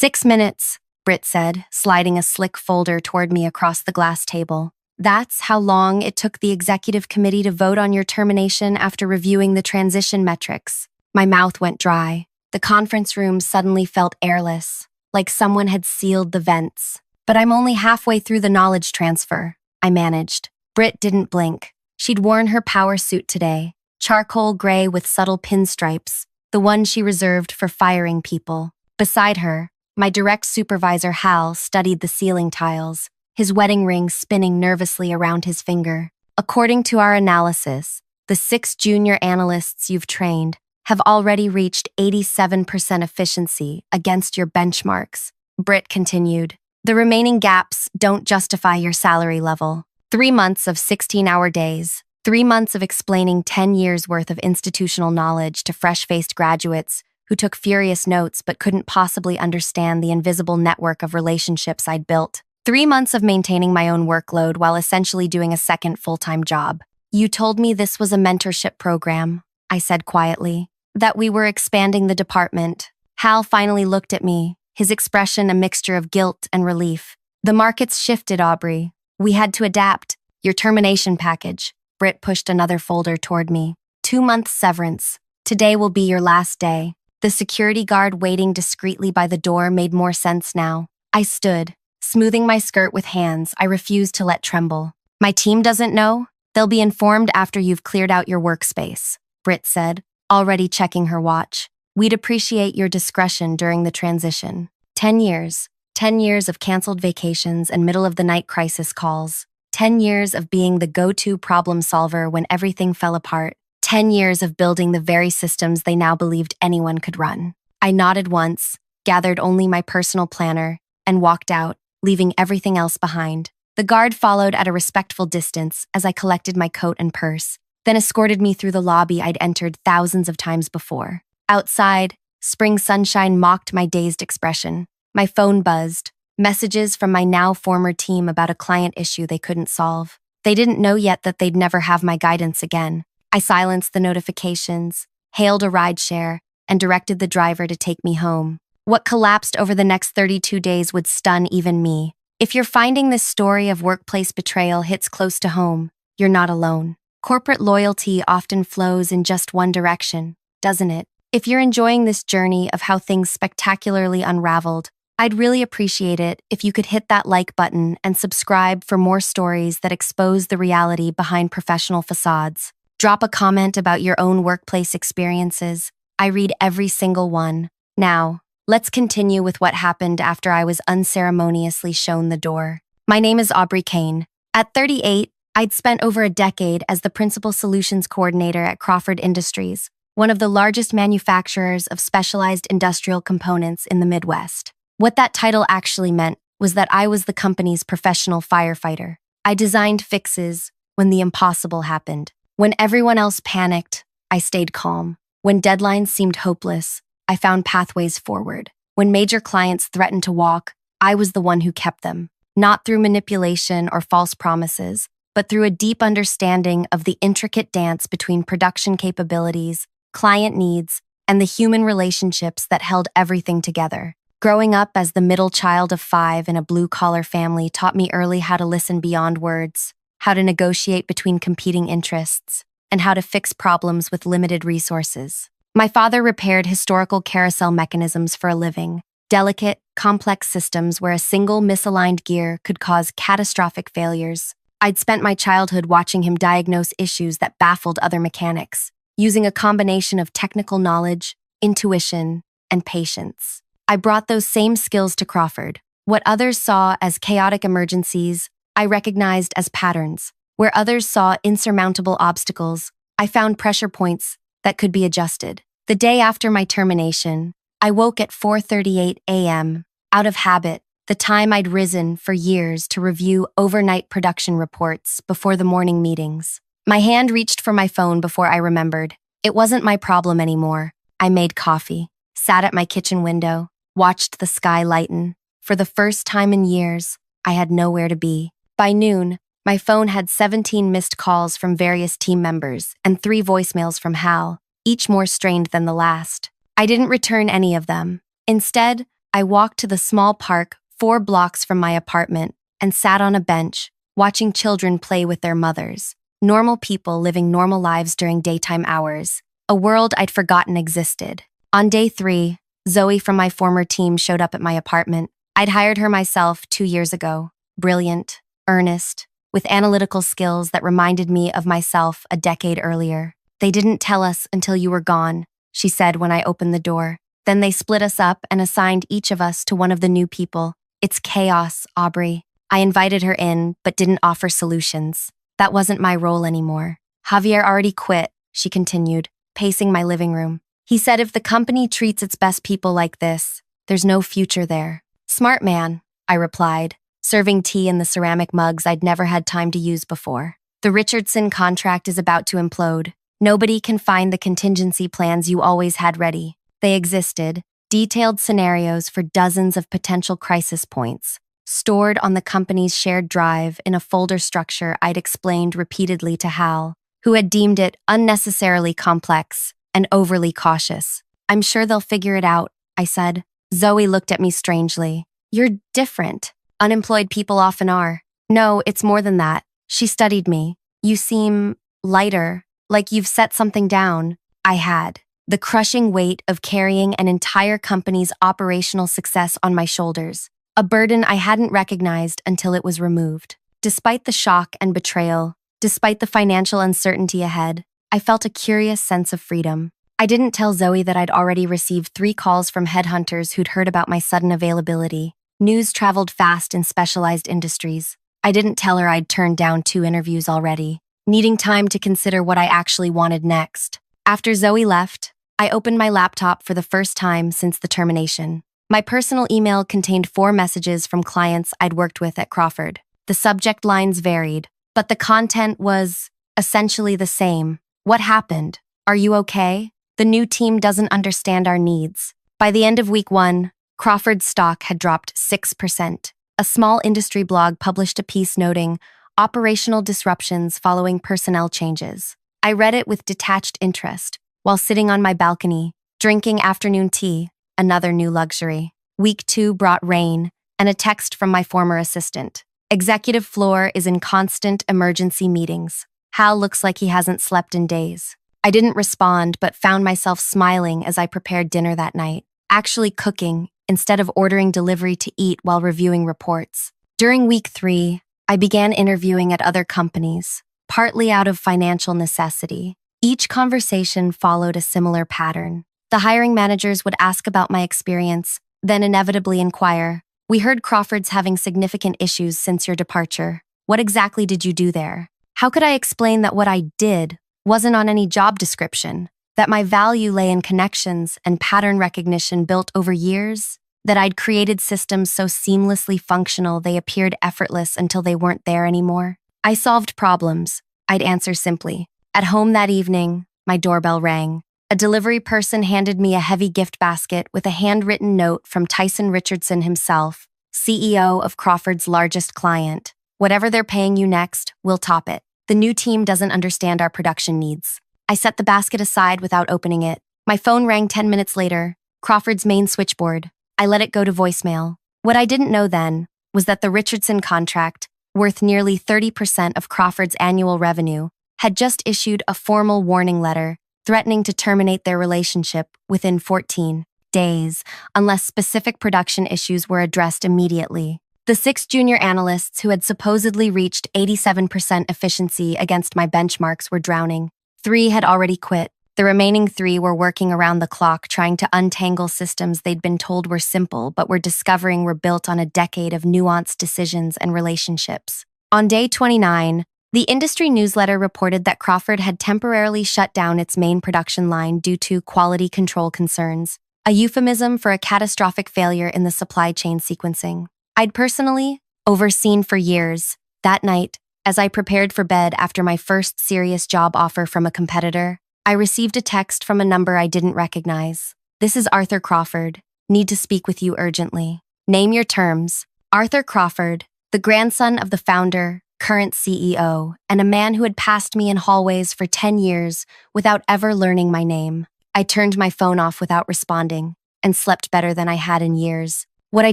6 minutes, Britt said, sliding a slick folder toward me across the glass table. That's how long it took the executive committee to vote on your termination after reviewing the transition metrics. My mouth went dry. The conference room suddenly felt airless, like someone had sealed the vents. But I'm only halfway through the knowledge transfer, I managed. Britt didn't blink. She'd worn her power suit today, charcoal gray with subtle pinstripes, the one she reserved for firing people. Beside her, my direct supervisor Hal studied the ceiling tiles, his wedding ring spinning nervously around his finger. According to our analysis, the 6 junior analysts you've trained have already reached 87% efficiency against your benchmarks, Britt continued. The remaining gaps don't justify your salary level. 3 months of 16-hour days, 3 months of explaining 10 years' worth of institutional knowledge to fresh-faced graduates who took furious notes but couldn't possibly understand the invisible network of relationships I'd built. 3 months of maintaining my own workload while essentially doing a second full-time job. You told me this was a mentorship program, I said quietly, that we were expanding the department. Hal finally looked at me, his expression a mixture of guilt and relief. The markets shifted, Aubrey. We had to adapt. Your termination package. Britt pushed another folder toward me. 2-month severance. Today will be your last day. The security guard waiting discreetly by the door made more sense now. I stood, smoothing my skirt with hands I refused to let tremble. My team doesn't know? They'll be informed after you've cleared out your workspace, Britt said, already checking her watch. We'd appreciate your discretion during the transition. 10 years. 10 years of canceled vacations and middle-of-the-night crisis calls. 10 years of being the go-to problem solver when everything fell apart. 10 years of building the very systems they now believed anyone could run. I nodded once, gathered only my personal planner, and walked out, leaving everything else behind. The guard followed at a respectful distance as I collected my coat and purse, then escorted me through the lobby I'd entered thousands of times before. Outside, spring sunshine mocked my dazed expression. My phone buzzed, messages from my now former team about a client issue they couldn't solve. They didn't know yet that they'd never have my guidance again. I silenced the notifications, hailed a rideshare, and directed the driver to take me home. What collapsed over the next 32 days would stun even me. If you're finding this story of workplace betrayal hits close to home, you're not alone. Corporate loyalty often flows in just one direction, doesn't it? If you're enjoying this journey of how things spectacularly unraveled, I'd really appreciate it if you could hit that like button and subscribe for more stories that expose the reality behind professional facades. Drop a comment about your own workplace experiences. I read every single one. Now, let's continue with what happened after I was unceremoniously shown the door. My name is Aubrey Kane. At 38, I'd spent over a decade as the Principal Solutions Coordinator at Crawford Industries, one of the largest manufacturers of specialized industrial components in the Midwest. What that title actually meant was that I was the company's professional firefighter. I designed fixes when the impossible happened. When everyone else panicked, I stayed calm. When deadlines seemed hopeless, I found pathways forward. When major clients threatened to walk, I was the one who kept them, not through manipulation or false promises, but through a deep understanding of the intricate dance between production capabilities, client needs, and the human relationships that held everything together. Growing up as the middle child of 5 in a blue-collar family taught me early how to listen beyond words, how to negotiate between competing interests, and how to fix problems with limited resources. My father repaired historical carousel mechanisms for a living, delicate, complex systems where a single misaligned gear could cause catastrophic failures. I'd spent my childhood watching him diagnose issues that baffled other mechanics, using a combination of technical knowledge, intuition, and patience. I brought those same skills to Crawford. What others saw as chaotic emergencies, I recognized as patterns. Where others saw insurmountable obstacles, I found pressure points that could be adjusted. The day after my termination, I woke at 4:38 a.m., out of habit, the time I'd risen for years to review overnight production reports before the morning meetings. My hand reached for my phone before I remembered. It wasn't my problem anymore. I made coffee, sat at my kitchen window, watched the sky lighten. For the first time in years, I had nowhere to be. By noon, my phone had 17 missed calls from various team members and 3 voicemails from Hal, each more strained than the last. I didn't return any of them. Instead, I walked to the small park 4 blocks from my apartment and sat on a bench, watching children play with their mothers. Normal people living normal lives during daytime hours. A world I'd forgotten existed. On day 3, Zoe from my former team showed up at my apartment. I'd hired her myself 2 years ago. Brilliant, earnest, with analytical skills that reminded me of myself a decade earlier. "They didn't tell us until you were gone," she said when I opened the door. "Then they split us up and assigned each of us to one of the new people. It's chaos, Aubrey." I invited her in, but didn't offer solutions. That wasn't my role anymore. "Javier already quit," she continued, pacing my living room. "He said if the company treats its best people like this, there's no future there." "Smart man," I replied, serving tea in the ceramic mugs I'd never had time to use before. "The Richardson contract is about to implode. Nobody can find the contingency plans you always had ready. They existed, detailed scenarios for dozens of potential crisis points, stored on the company's shared drive in a folder structure I'd explained repeatedly to Hal, who had deemed it unnecessarily complex and overly cautious. "I'm sure they'll figure it out," I said. Zoe looked at me strangely. "You're different. Unemployed people often are." "No, it's more than that." She studied me. "You seem lighter, like you've set something down." I had. The crushing weight of carrying an entire company's operational success on my shoulders, a burden I hadn't recognized until it was removed. Despite the shock and betrayal, despite the financial uncertainty ahead, I felt a curious sense of freedom. I didn't tell Zoe that I'd already received 3 calls from headhunters who'd heard about my sudden availability. News traveled fast in specialized industries. I didn't tell her I'd turned down 2 interviews already, needing time to consider what I actually wanted next. After Zoe left, I opened my laptop for the first time since the termination. My personal email contained 4 messages from clients I'd worked with at Crawford. The subject lines varied, but the content was essentially the same. "What happened? Are you okay? The new team doesn't understand our needs." By the end of week 1, Crawford's stock had dropped 6%. A small industry blog published a piece noting operational disruptions following personnel changes. I read it with detached interest, while sitting on my balcony, drinking afternoon tea, another new luxury. Week 2 brought rain and a text from my former assistant. "Executive floor is in constant emergency meetings. Hal looks like he hasn't slept in days." I didn't respond, but found myself smiling as I prepared dinner that night, actually cooking instead of ordering delivery to eat while reviewing reports. During week 3, I began interviewing at other companies, partly out of financial necessity. Each conversation followed a similar pattern. The hiring managers would ask about my experience, then inevitably inquire, "We heard Crawford's having significant issues since your departure. What exactly did you do there?" How could I explain that what I did wasn't on any job description, that my value lay in connections and pattern recognition built over years, that I'd created systems so seamlessly functional they appeared effortless until they weren't there anymore? "I solved problems," I'd answer simply. At home that evening, my doorbell rang. A delivery person handed me a heavy gift basket with a handwritten note from Tyson Richardson himself, CEO of Crawford's largest client. "Whatever they're paying you next, we'll top it. The new team doesn't understand our production needs." I set the basket aside without opening it. My phone rang 10 minutes later, Crawford's main switchboard. I let it go to voicemail. What I didn't know then was that the Richardson contract, worth nearly 30% of Crawford's annual revenue, had just issued a formal warning letter threatening to terminate their relationship within 14 days unless specific production issues were addressed immediately. The 6 junior analysts who had supposedly reached 87% efficiency against my benchmarks were drowning. 3 had already quit. The remaining 3 were working around the clock trying to untangle systems they'd been told were simple but were discovering were built on a decade of nuanced decisions and relationships. On day 29, the industry newsletter reported that Crawford had temporarily shut down its main production line due to quality control concerns, a euphemism for a catastrophic failure in the supply chain sequencing I'd personally overseen for years. That night, as I prepared for bed after my first serious job offer from a competitor, I received a text from a number I didn't recognize. "This is Arthur Crawford. Need to speak with you urgently. Name your terms." Arthur Crawford, the grandson of the founder, current CEO, and a man who had passed me in hallways for 10 years without ever learning my name. I turned my phone off without responding. and slept better than I had in years. What I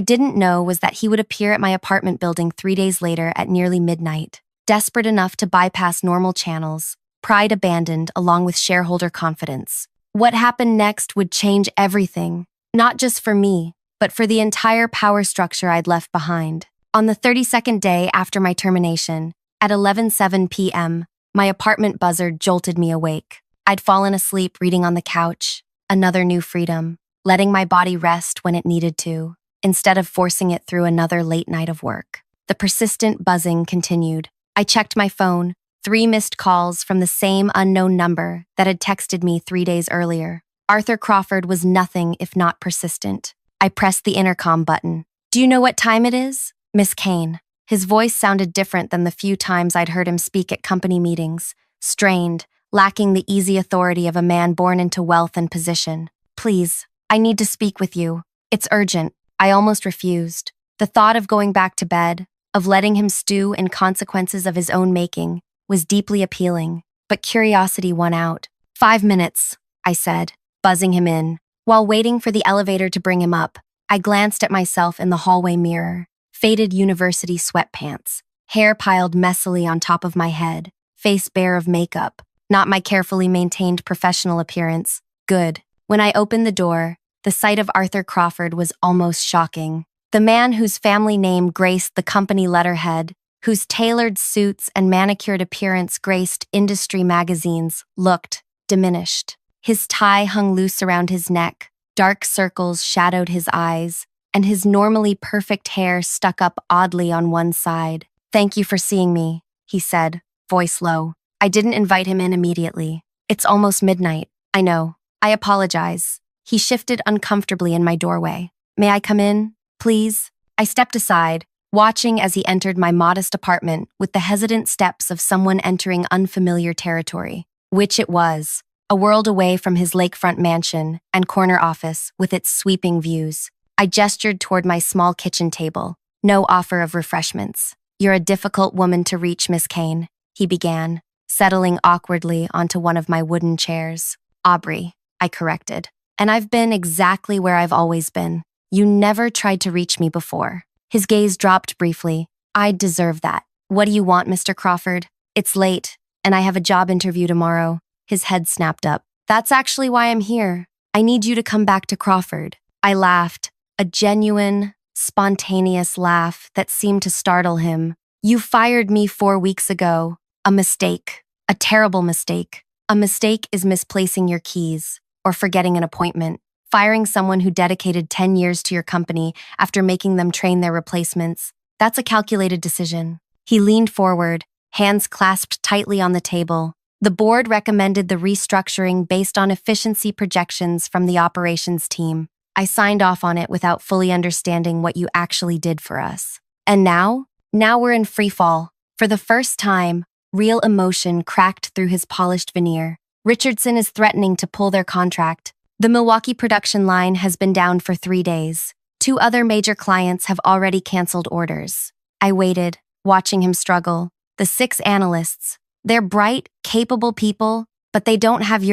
didn't know was that he would appear at my apartment building 3 days later at nearly midnight. Desperate enough to bypass normal channels, pride abandoned along with shareholder confidence. What happened next would change everything, not just for me, but for the entire power structure I'd left behind. On the 32nd day after my termination, at 11:07 p.m., my apartment buzzer jolted me awake. I'd fallen asleep reading on the couch, another new freedom, letting my body rest when it needed to, instead of forcing it through another late night of work. The persistent buzzing continued. I checked my phone, 3 missed calls from the same unknown number that had texted me 3 days earlier. Arthur Crawford was nothing if not persistent. I pressed the intercom button. "Do you know what time it is?" Miss Kane. His voice sounded different than the few times I'd heard him speak at company meetings, strained, lacking the easy authority of a man born into wealth and position. "Please, I need to speak with you. It's urgent." I almost refused. The thought of going back to bed, of letting him stew in consequences of his own making, was deeply appealing, but curiosity won out. 5 minutes, I said, buzzing him in. While waiting for the elevator to bring him up, I glanced at myself in the hallway mirror. Faded university sweatpants, hair piled messily on top of my head, face bare of makeup, not my carefully maintained professional appearance. Good. When I opened the door, the sight of Arthur Crawford was almost shocking. The man whose family name graced the company letterhead, whose tailored suits and manicured appearance graced industry magazines, looked diminished. His tie hung loose around his neck, dark circles shadowed his eyes, and his normally perfect hair stuck up oddly on one side. "Thank you for seeing me," he said, voice low. I didn't invite him in immediately. "It's almost midnight. I know. I apologize." He shifted uncomfortably in my doorway. "May I come in, please?" I stepped aside, watching as he entered my modest apartment with the hesitant steps of someone entering unfamiliar territory. Which it was, a world away from his lakefront mansion and corner office with its sweeping views. I gestured toward my small kitchen table. No offer of refreshments. "You're a difficult woman to reach, Miss Kane," he began, settling awkwardly onto one of my wooden chairs. "Aubrey," I corrected. "And I've been exactly where I've always been. You never tried to reach me before." His gaze dropped briefly. "I deserve that. What do you want, Mr. Crawford?" "It's late, and I have a job interview tomorrow." His head snapped up. "That's actually why I'm here. I need you to come back to Crawford." I laughed. A genuine, spontaneous laugh that seemed to startle him. "You fired me 4 weeks ago. A mistake. A terrible mistake. A mistake is misplacing your keys or forgetting an appointment. Firing someone who dedicated 10 years to your company after making them train their replacements. That's a calculated decision." He leaned forward, hands clasped tightly on the table. "The board recommended the restructuring based on efficiency projections from the operations team. I signed off on it without fully understanding what you actually did for us. And now we're in freefall." For the first time, real emotion cracked through his polished veneer. "Richardson is threatening to pull their contract. The Milwaukee production line has been down for 3 days. 2 other major clients have already canceled orders." I waited, watching him struggle. "The 6 analysts. They're bright, capable people, but they don't have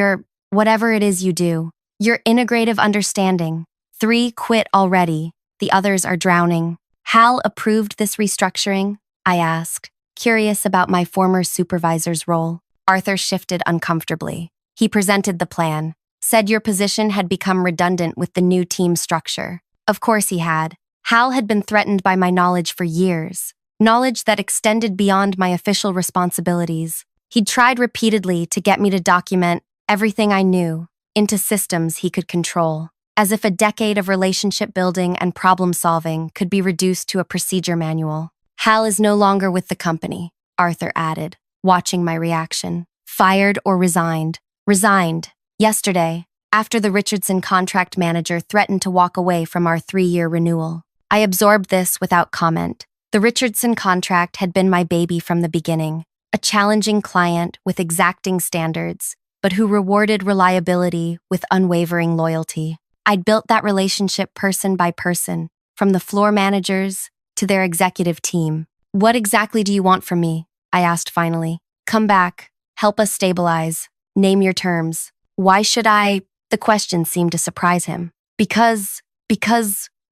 whatever it is you do. Your integrative understanding. 3 quit already. The others are drowning." "Hal approved this restructuring?" I asked, curious about my former supervisor's role. Arthur shifted uncomfortably. He presented the plan, said your position had become redundant with the new team structure. Of course he had. Hal had been threatened by my knowledge for years, knowledge that extended beyond my official responsibilities. He'd tried repeatedly to get me to document everything I knew into systems he could control, as if a decade of relationship building and problem solving could be reduced to a procedure manual. "Hal is no longer with the company," Arthur added, watching my reaction. "Fired or resigned?" "Resigned. Yesterday, after the Richardson contract manager threatened to walk away from our 3-year renewal." I absorbed this without comment. The Richardson contract had been my baby from the beginning, a challenging client with exacting standards, but who rewarded reliability with unwavering loyalty. I'd built that relationship person by person, from the floor managers to their executive team. "What exactly do you want from me?" I asked finally. "Come back, help us stabilize, name your terms." "Why should I?" The question seemed to surprise him. Because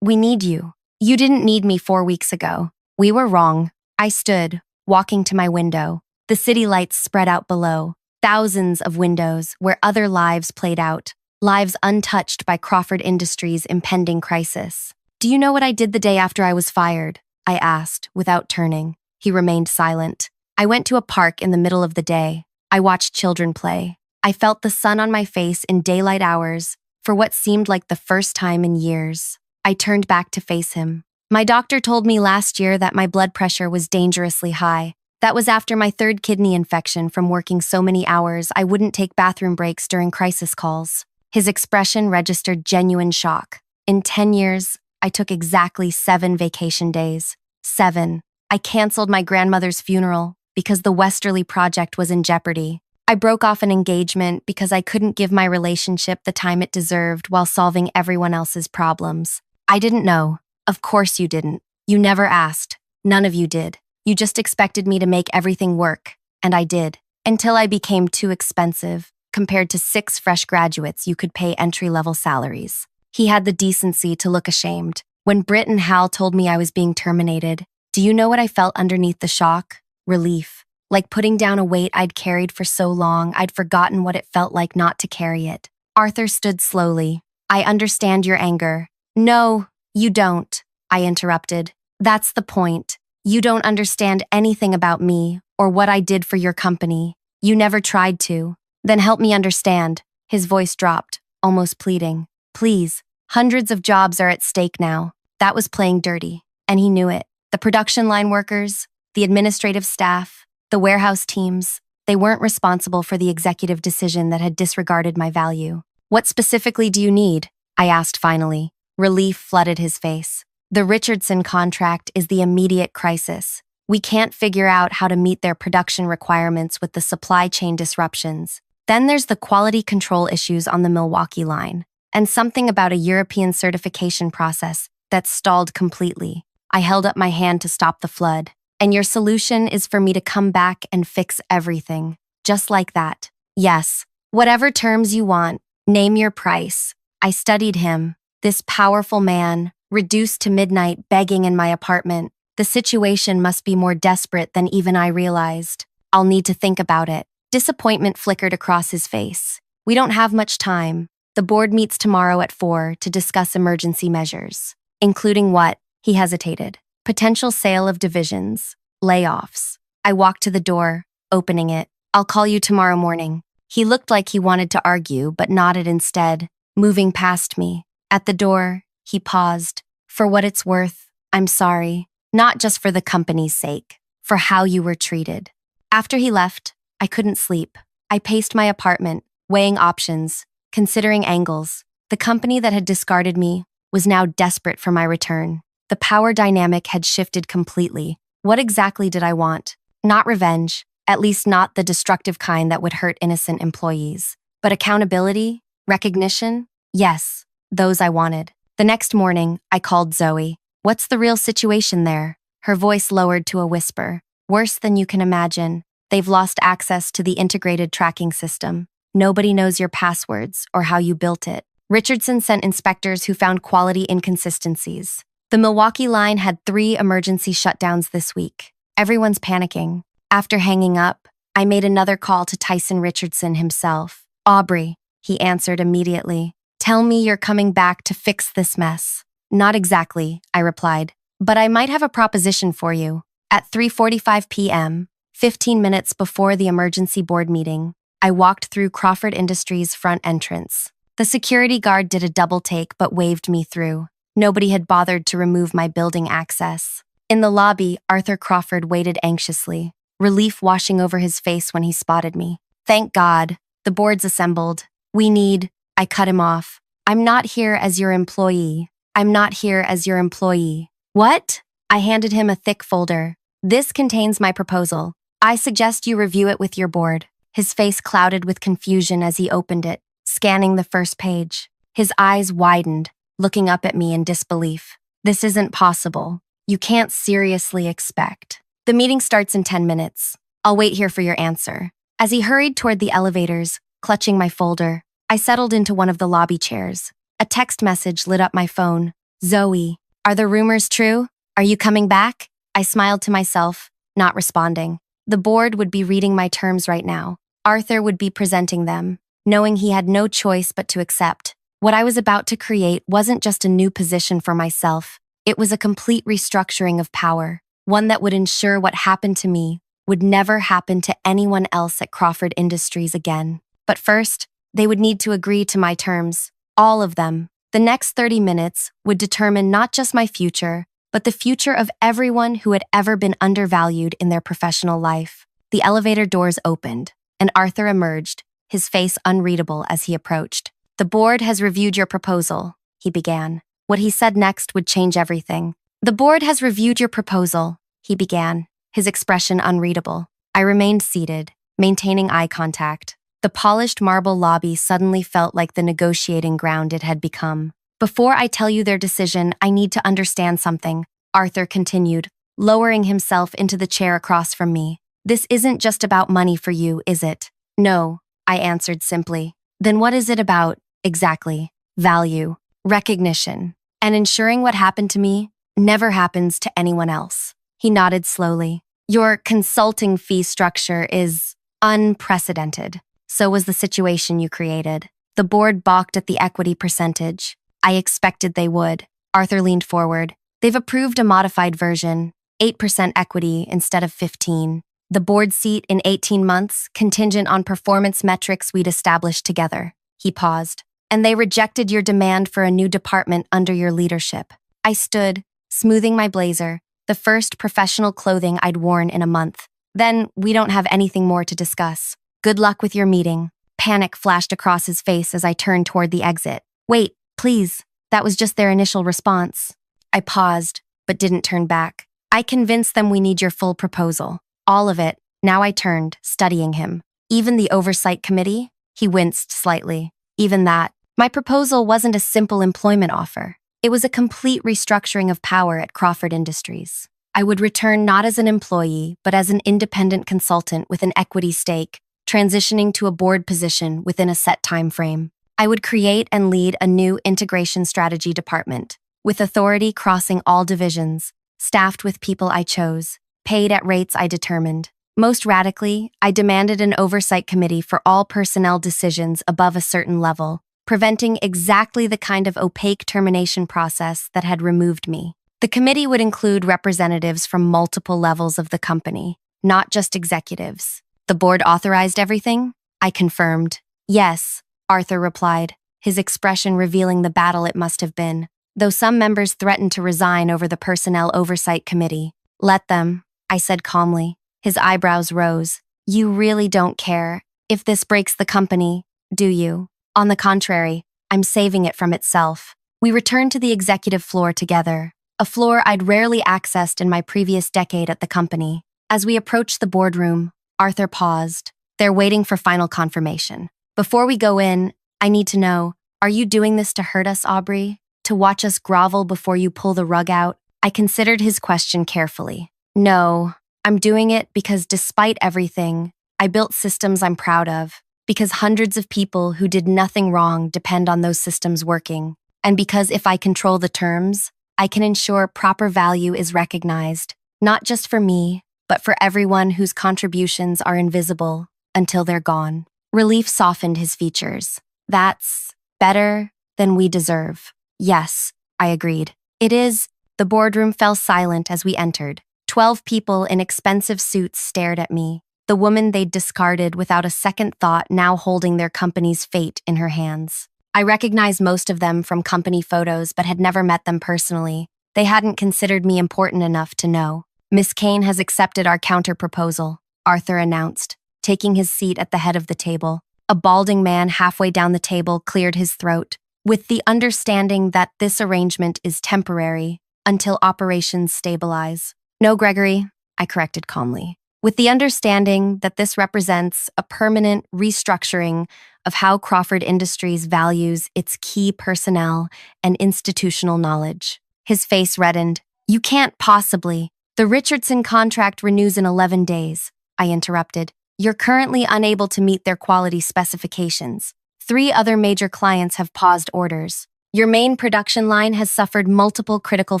we need you. You didn't need me 4 weeks ago. We were wrong. I stood, walking to my window. The city lights spread out below. Thousands of windows where other lives played out. Lives untouched by Crawford Industries' impending crisis. Do you know what I did the day after I was fired? I asked, without turning. He remained silent. I went to a park in the middle of the day. I watched children play. I felt the sun on my face in daylight hours for what seemed like the first time in years. I turned back to face him. My doctor told me last year that my blood pressure was dangerously high. That was after my third kidney infection from working so many hours I wouldn't take bathroom breaks during crisis calls. His expression registered genuine shock. In 10 years, I took exactly 7 vacation days. 7. I canceled my grandmother's funeral because the Westerly project was in jeopardy. I broke off an engagement because I couldn't give my relationship the time it deserved while solving everyone else's problems. I didn't know. Of course you didn't. You never asked. None of you did. You just expected me to make everything work. And I did. Until I became too expensive, compared to 6 fresh graduates you could pay entry-level salaries. He had the decency to look ashamed. When Britt and Hal told me I was being terminated, do you know what I felt underneath the shock? Relief. Like putting down a weight I'd carried for so long, I'd forgotten what it felt like not to carry it. Arthur stood slowly. I understand your anger. No, you don't, I interrupted. That's the point. You don't understand anything about me or what I did for your company. You never tried to. Then help me understand. His voice dropped, almost pleading. Please, hundreds of jobs are at stake now. That was playing dirty, and he knew it. The production line workers, the administrative staff, the warehouse teams, they weren't responsible for the executive decision that had disregarded my value. What specifically do you need? I asked finally. Relief flooded his face. The Richardson contract is the immediate crisis. We can't figure out how to meet their production requirements with the supply chain disruptions. Then there's the quality control issues on the Milwaukee line, and something about a European certification process that's stalled completely. I held up my hand to stop the flood. And your solution is for me to come back and fix everything. Just like that. Yes. Whatever terms you want, name your price. I studied him, this powerful man, reduced to midnight begging in my apartment. The situation must be more desperate than even I realized. I'll need to think about it. Disappointment flickered across his face. We don't have much time. The board meets tomorrow at 4 to discuss emergency measures. Including what? He hesitated. Potential sale of divisions. Layoffs. I walked to the door, opening it. I'll call you tomorrow morning. He looked like he wanted to argue, but nodded instead, moving past me. At the door, he paused. For what it's worth, I'm sorry. Not just for the company's sake, for how you were treated. After he left, I couldn't sleep. I paced my apartment, weighing options, considering angles. The company that had discarded me was now desperate for my return. The power dynamic had shifted completely. What exactly did I want? Not revenge, at least not the destructive kind that would hurt innocent employees. But accountability? Recognition? Yes, those I wanted. The next morning, I called Zoe. What's the real situation there? Her voice lowered to a whisper. Worse than you can imagine. They've lost access to the integrated tracking system. Nobody knows your passwords or how you built it. Richardson sent inspectors who found quality inconsistencies. The Milwaukee line had 3 emergency shutdowns this week. Everyone's panicking. After hanging up, I made another call to Tyson Richardson himself. Aubrey, he answered immediately. Tell me you're coming back to fix this mess. Not exactly, I replied, but I might have a proposition for you. At 3:45 p.m., 15 minutes before the emergency board meeting, I walked through Crawford Industries' front entrance. The security guard did a double take but waved me through. Nobody had bothered to remove my building access. In the lobby, Arthur Crawford waited anxiously, relief washing over his face when he spotted me. Thank God. The board's assembled. I cut him off. I'm not here as your employee. I'm not here as your employee. What? I handed him a thick folder. This contains my proposal. I suggest you review it with your board. His face clouded with confusion as he opened it, scanning the first page. His eyes widened, looking up at me in disbelief. This isn't possible. You can't seriously expect. The meeting starts in 10 minutes. I'll wait here for your answer. As he hurried toward the elevators, clutching my folder, I settled into one of the lobby chairs. A text message lit up my phone. Zoe, are the rumors true? Are you coming back? I smiled to myself, not responding. The board would be reading my terms right now. Arthur would be presenting them, knowing he had no choice but to accept. What I was about to create wasn't just a new position for myself. It was a complete restructuring of power, one that would ensure what happened to me would never happen to anyone else at Crawford Industries again. But first, they would need to agree to my terms, all of them. The next 30 minutes would determine not just my future, but the future of everyone who had ever been undervalued in their professional life. The elevator doors opened, and Arthur emerged, his face unreadable as he approached. The board has reviewed your proposal, he began. What he said next would change everything. The board has reviewed your proposal, he began, his expression unreadable. I remained seated, maintaining eye contact. The polished marble lobby suddenly felt like the negotiating ground it had become. Before I tell you their decision, I need to understand something, Arthur continued, lowering himself into the chair across from me. This isn't just about money for you, is it? No, I answered simply. Then what is it about, exactly? Value, recognition, and ensuring what happened to me never happens to anyone else. He nodded slowly. Your consulting fee structure is unprecedented. So was the situation you created. The board balked at the equity percentage. I expected they would. Arthur leaned forward. They've approved a modified version, 8% equity instead of 15. The board seat in 18 months, contingent on performance metrics we'd established together. He paused. And they rejected your demand for a new department under your leadership. I stood, smoothing my blazer, the first professional clothing I'd worn in a month. Then we don't have anything more to discuss. Good luck with your meeting. Panic flashed across his face as I turned toward the exit. Wait, please. That was just their initial response. I paused, but didn't turn back. I convinced them we need your full proposal. All of it. Now I turned, studying him. Even the oversight committee? He winced slightly. Even that. My proposal wasn't a simple employment offer. It was a complete restructuring of power at Crawford Industries. I would return not as an employee, but as an independent consultant with an equity stake, transitioning to a board position within a set time frame. I would create and lead a new integration strategy department, with authority crossing all divisions, staffed with people I chose, paid at rates I determined. Most radically, I demanded an oversight committee for all personnel decisions above a certain level, preventing exactly the kind of opaque termination process that had removed me. The committee would include representatives from multiple levels of the company, not just executives. The board authorized everything? I confirmed. Yes, Arthur replied, his expression revealing the battle it must have been, though some members threatened to resign over the Personnel Oversight Committee. Let them, I said calmly. His eyebrows rose. You really don't care if this breaks the company, do you? On the contrary, I'm saving it from itself. We returned to the executive floor together, a floor I'd rarely accessed in my previous decade at the company. As we approached the boardroom, Arthur paused. They're waiting for final confirmation. Before we go in, I need to know, are you doing this to hurt us, Aubrey? To watch us grovel before you pull the rug out? I considered his question carefully. No, I'm doing it because despite everything, I built systems I'm proud of, because hundreds of people who did nothing wrong depend on those systems working, and because if I control the terms, I can ensure proper value is recognized, not just for me, but for everyone whose contributions are invisible until they're gone. Relief softened his features. That's better than we deserve. Yes, I agreed. It is. The boardroom fell silent as we entered. 12 people in expensive suits stared at me, the woman they'd discarded without a second thought now holding their company's fate in her hands. I recognized most of them from company photos but had never met them personally. They hadn't considered me important enough to know. Miss Kane has accepted our counter-proposal, Arthur announced, taking his seat at the head of the table. A balding man halfway down the table cleared his throat, with the understanding that this arrangement is temporary until operations stabilize. No, Gregory, I corrected calmly, with the understanding that this represents a permanent restructuring of how Crawford Industries values its key personnel and institutional knowledge. His face reddened. You can't possibly. The Richardson contract renews in 11 days, I interrupted. You're currently unable to meet their quality specifications. 3 other major clients have paused orders. Your main production line has suffered multiple critical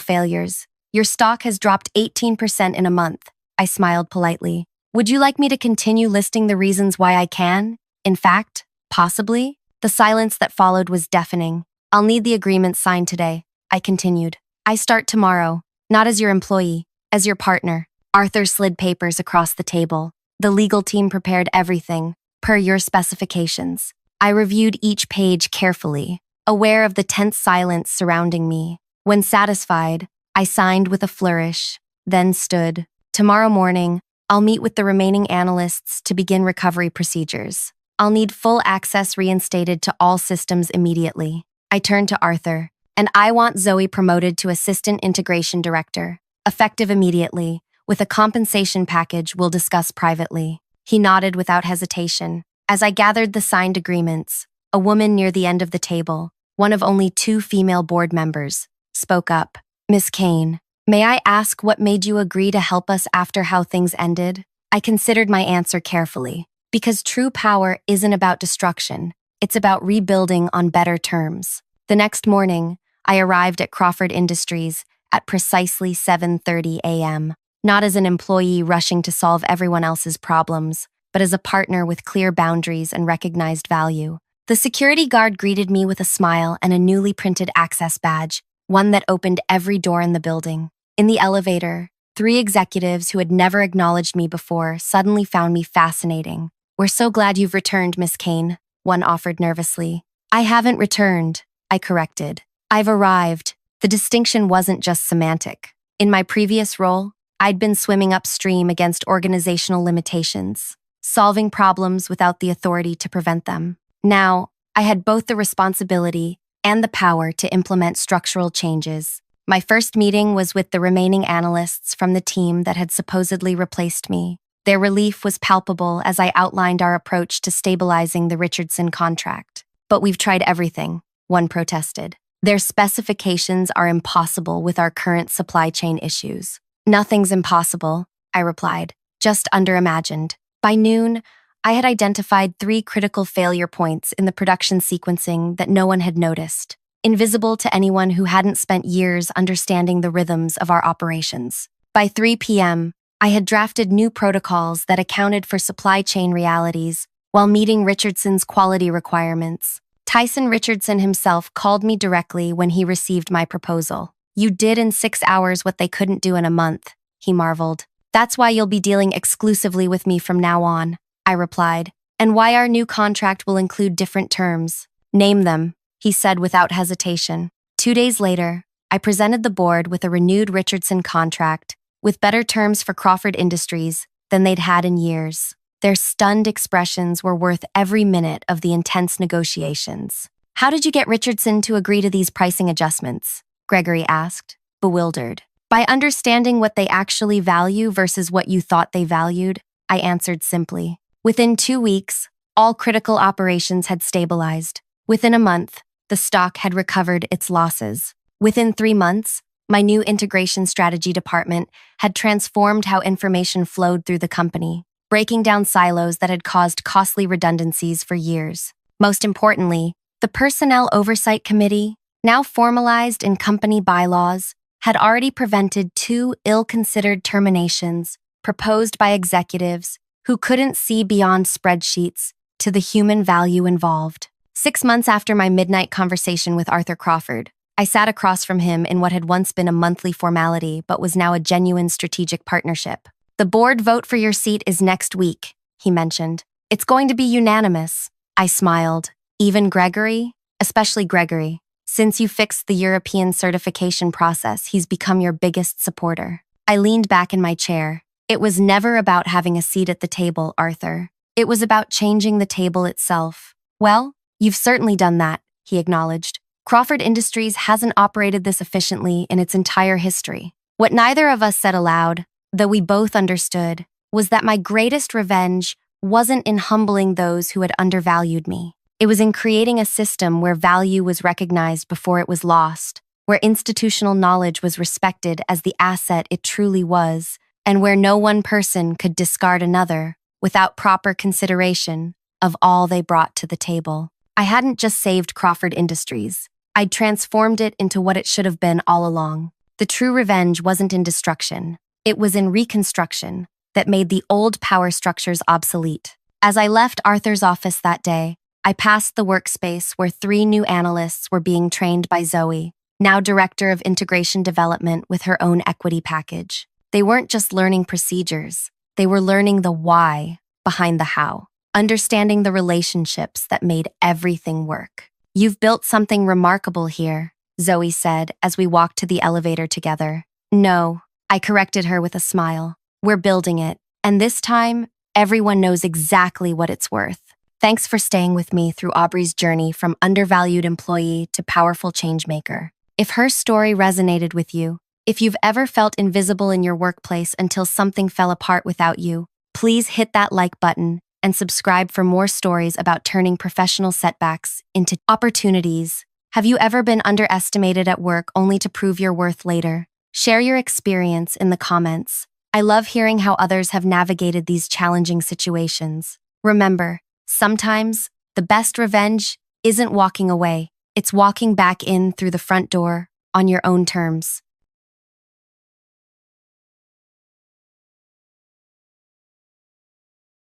failures. Your stock has dropped 18% in a month. I smiled politely. Would you like me to continue listing the reasons why I can? In fact, possibly? The silence that followed was deafening. I'll need the agreement signed today, I continued. I start tomorrow, not as your employee, as your partner. Arthur slid papers across the table. The legal team prepared everything, per your specifications. I reviewed each page carefully, aware of the tense silence surrounding me. When satisfied, I signed with a flourish, then stood. Tomorrow morning, I'll meet with the remaining analysts to begin recovery procedures. I'll need full access reinstated to all systems immediately. I turned to Arthur, and I want Zoe promoted to Assistant Integration Director, effective immediately, with a compensation package we'll discuss privately. He nodded without hesitation. As I gathered the signed agreements, a woman near the end of the table, one of only 2 female board members, spoke up. Miss Kane, may I ask what made you agree to help us after how things ended? I considered my answer carefully, because true power isn't about destruction. It's about rebuilding on better terms. The next morning, I arrived at Crawford Industries at precisely 7:30 a.m., not as an employee rushing to solve everyone else's problems, but as a partner with clear boundaries and recognized value. The security guard greeted me with a smile and a newly printed access badge, one that opened every door in the building. In the elevator, 3 executives who had never acknowledged me before suddenly found me fascinating. We're so glad you've returned, Miss Kane, one offered nervously. I haven't returned, I corrected. I've arrived. The distinction wasn't just semantic. In my previous role, I'd been swimming upstream against organizational limitations, solving problems without the authority to prevent them. Now, I had both the responsibility and the power to implement structural changes. My first meeting was with the remaining analysts from the team that had supposedly replaced me. Their relief was palpable as I outlined our approach to stabilizing the Richardson contract. But we've tried everything, one protested. Their specifications are impossible with our current supply chain issues. Nothing's impossible, I replied, just underimagined. By noon, I had identified 3 critical failure points in the production sequencing that no one had noticed, invisible to anyone who hadn't spent years understanding the rhythms of our operations. By 3 p.m., I had drafted new protocols that accounted for supply chain realities while meeting Richardson's quality requirements. Tyson Richardson himself called me directly when he received my proposal. You did in 6 hours what they couldn't do in a month, he marveled. That's why you'll be dealing exclusively with me from now on, I replied, and why our new contract will include different terms. Name them, he said without hesitation. 2 days later, I presented the board with a renewed Richardson contract with better terms for Crawford Industries than they'd had in years. Their stunned expressions were worth every minute of the intense negotiations. How did you get Richardson to agree to these pricing adjustments? Gregory asked, bewildered. By understanding what they actually value versus what you thought they valued, I answered simply. Within 2 weeks, all critical operations had stabilized. Within a month, the stock had recovered its losses. Within 3 months, my new integration strategy department had transformed how information flowed through the company, breaking down silos that had caused costly redundancies for years. Most importantly, the Personnel Oversight Committee, now formalized in company bylaws, had already prevented 2 ill-considered terminations proposed by executives who couldn't see beyond spreadsheets to the human value involved. 6 months after my midnight conversation with Arthur Crawford, I sat across from him in what had once been a monthly formality but was now a genuine strategic partnership. The board vote for your seat is next week, he mentioned. It's going to be unanimous. I smiled. Even Gregory? Especially Gregory. Since you fixed the European certification process, he's become your biggest supporter. I leaned back in my chair. It was never about having a seat at the table, Arthur. It was about changing the table itself. Well, you've certainly done that, he acknowledged. Crawford Industries hasn't operated this efficiently in its entire history. What neither of us said aloud, though we both understood, was that my greatest revenge wasn't in humbling those who had undervalued me. It was in creating a system where value was recognized before it was lost, where institutional knowledge was respected as the asset it truly was, and where no one person could discard another without proper consideration of all they brought to the table. I hadn't just saved Crawford Industries. I'd transformed it into what it should have been all along. The true revenge wasn't in destruction. It was in reconstruction that made the old power structures obsolete. As I left Arthur's office that day, I passed the workspace where 3 new analysts were being trained by Zoe, now Director of Integration Development with her own equity package. They weren't just learning procedures, they were learning the why behind the how, understanding the relationships that made everything work. "You've built something remarkable here," Zoe said as we walked to the elevator together. "No," I corrected her with a smile. "We're building it, and this time, everyone knows exactly what it's worth." Thanks for staying with me through Aubrey's journey from undervalued employee to powerful changemaker. If her story resonated with you, if you've ever felt invisible in your workplace until something fell apart without you, please hit that like button and subscribe for more stories about turning professional setbacks into opportunities. Have you ever been underestimated at work only to prove your worth later? Share your experience in the comments. I love hearing how others have navigated these challenging situations. Remember, sometimes the best revenge isn't walking away, it's walking back in through the front door on your own terms.